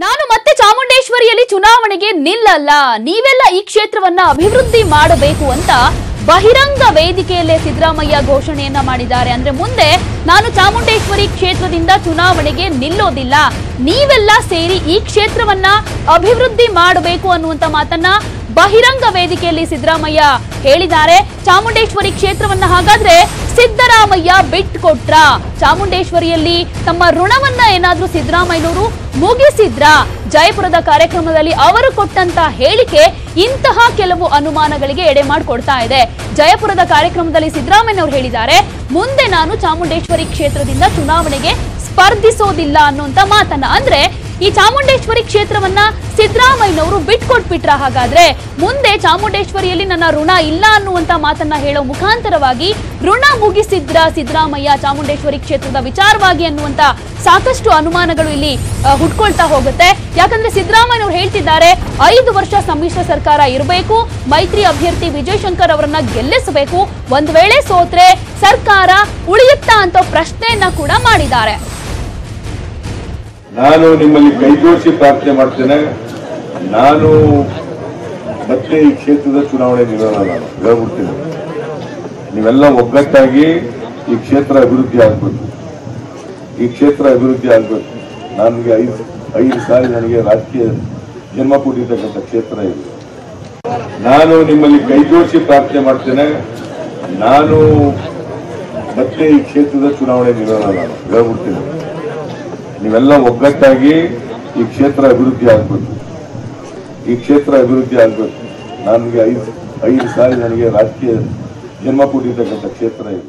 ನಾನು ಮತ್ತೆ ಚಾಮುಂಡೇಶ್ವರಿಯಲ್ಲಿ ಚುನಾವಣೆಗೆ ನಿಲ್ಲಲ್ಲ, ನೀವೆಲ್ಲ ಈ ಕ್ಷೇತ್ರವನ್ನ ಅಭಿವೃದ್ಧಿ ಮಾಡಬೇಕು ಅಂತ ಬಹಿರಂಗ ವೇದಿಕೆಯಲ್ಲೇ ಸಿದ್ದರಾಮಯ್ಯ ಘೋಷಣೆಯನ್ನ ಮಾಡಿದ್ದಾರೆ. ಅಂದ್ರೆ ಮುಂದೆ ನಾನು ಚಾಮುಂಡೇಶ್ವರಿ ಕ್ಷೇತ್ರದಿಂದ ಚುನಾವಣೆಗೆ ನಿಲ್ಲೋದಿಲ್ಲ, ನೀವೆಲ್ಲ ಸೇರಿ ಈ ಕ್ಷೇತ್ರವನ್ನ ಅಭಿವೃದ್ಧಿ ಮಾಡಬೇಕು ಅನ್ನುವಂತ ಮಾತನ್ನ ಬಹಿರಂಗ ವೇದಿಕೆಯಲ್ಲಿ ಸಿದ್ದರಾಮಯ್ಯ ಹೇಳಿದ್ದಾರೆ. ಚಾಮುಂಡೇಶ್ವರಿ ಕ್ಷೇತ್ರವನ್ನ ಹಾಗಾದ್ರೆ ಸಿದ್ದರಾಮಯ್ಯ ಬಿಟ್ಕೊಟ್ರ? ಚಾಮುಂಡೇಶ್ವರಿಯಲ್ಲಿ ತಮ್ಮ ಋಣವನ್ನ ಏನಾದ್ರೂ ಸಿದ್ದರಾಮಯ್ಯನವರು ಮುಗಿಸಿದ್ರ? ಜಯಪುರದ ಕಾರ್ಯಕ್ರಮದಲ್ಲಿ ಅವರು ಕೊಟ್ಟಂತ ಹೇಳಿಕೆ ಇಂತಹ ಕೆಲವು ಅನುಮಾನಗಳಿಗೆ ಎಡೆ ಮಾಡಿಕೊಡ್ತಾ ಇದೆ. ಜಯಪುರದ ಕಾರ್ಯಕ್ರಮದಲ್ಲಿ ಸಿದ್ದರಾಮಯ್ಯನವರು ಹೇಳಿದ್ದಾರೆ, ಮುಂದೆ ನಾನು ಚಾಮುಂಡೇಶ್ವರಿ ಕ್ಷೇತ್ರದಿಂದ ಚುನಾವಣೆಗೆ ಸ್ಪರ್ಧಿಸೋದಿಲ್ಲ ಅನ್ನುವಂತ ಮಾತನ್ನ. ಅಂದ್ರೆ ಈ ಚಾಮುಂಡೇಶ್ವರಿ ಕ್ಷೇತ್ರವನ್ನ ಸಿದ್ದರಾಮಯ್ಯನವರು ಬಿಟ್ಕೊಟ್ಬಿಟ್ರ? ಹಾಗಾದ್ರೆ ಮುಂದೆ ಚಾಮುಂಡೇಶ್ವರಿಯಲ್ಲಿ ನನ್ನ ಋಣ ಇಲ್ಲ ಅನ್ನುವಂತ ಮಾತನ್ನ ಹೇಳೋ ಮುಖಾಂತರವಾಗಿ ಋಣ ಮುಗಿಸಿದ್ರ ಸಿದ್ದರಾಮಯ್ಯ ಚಾಮುಂಡೇಶ್ವರಿ ಕ್ಷೇತ್ರದ ವಿಚಾರವಾಗಿ ಅನ್ನುವಂತ ಸಾಕಷ್ಟು ಅನುಮಾನಗಳು ಇಲ್ಲಿ ಹುಟ್ಕೊಳ್ತಾ ಹೋಗುತ್ತೆ. ಯಾಕಂದ್ರೆ ಸಿದ್ದರಾಮಯ್ಯನವರು ಹೇಳ್ತಿದ್ದಾರೆ, 5 ವರ್ಷ ಸಮ್ಮಿಶ್ರ ಸರ್ಕಾರ ಇರಬೇಕು, ಮೈತ್ರಿ ಅಭ್ಯರ್ಥಿ ವಿಜಯ್ ಶಂಕರ್ ಅವರನ್ನ ಗೆಲ್ಲಿಸಬೇಕು, ಒಂದ್ ವೇಳೆ ಸೋತ್ರೆ ಸರ್ಕಾರ ಉಳಿಯುತ್ತಾ ಅಂತ ಪ್ರಶ್ನೆಯನ್ನ ಕೂಡ ಮಾಡಿದ್ದಾರೆ. ನಾನು ನಿಮ್ಮಲ್ಲಿ ಕೈಜೋಡಿಸಿ ಪ್ರಾರ್ಥನೆ ಮಾಡ್ತೇನೆ, ನಾನು ಮತ್ತೆ ಈ ಕ್ಷೇತ್ರದ ಚುನಾವಣೆ ನಿಲ್ಲಲ್ಲ. ನಾನು ಹೇಳ್ಬಿಡ್ತೀನಿ, ನೀವೆಲ್ಲ ಒಗ್ಗಟ್ಟಾಗಿ ಈ ಕ್ಷೇತ್ರ ಅಭಿವೃದ್ಧಿ ಆಗ್ಬೇಕು, ಈ ಕ್ಷೇತ್ರ ಅಭಿವೃದ್ಧಿ ಆಗ್ಬೇಕು. ನನಗೆ ಐದು ಸಾರಿ ನನಗೆ ರಾಜಕೀಯ ಜನ್ಮ ಕೊಟ್ಟಿರ್ತಕ್ಕಂಥ ಕ್ಷೇತ್ರ ಇದೆ. ನಾನು ನಿಮ್ಮಲ್ಲಿ ಕೈಜೋಡಿಸಿ ಪ್ರಾರ್ಥನೆ ಮಾಡ್ತೇನೆ, ನಾನು ಮತ್ತೆ ಈ ಕ್ಷೇತ್ರದ ಚುನಾವಣೆ ನಿಲ್ಲಲ್ಲ. ನಾನು ಹೇಳ್ಬಿಡ್ತೀನಿ, ನೀವೆಲ್ಲ ಒಗ್ಗಟ್ಟಾಗಿ ಈ ಕ್ಷೇತ್ರ ಅಭಿವೃದ್ಧಿ ಆಗ್ಬೇಕು, ಈ ಕ್ಷೇತ್ರ ಅಭಿವೃದ್ಧಿ ಆಗ್ಬೇಕು. ನನಗೆ ಐದು ಸಾರಿ ನನಗೆ ರಾಜಕೀಯ ಜನ್ಮ ಕೊಟ್ಟಿರ್ತಕ್ಕಂಥ ಕ್ಷೇತ್ರ ಇದೆ.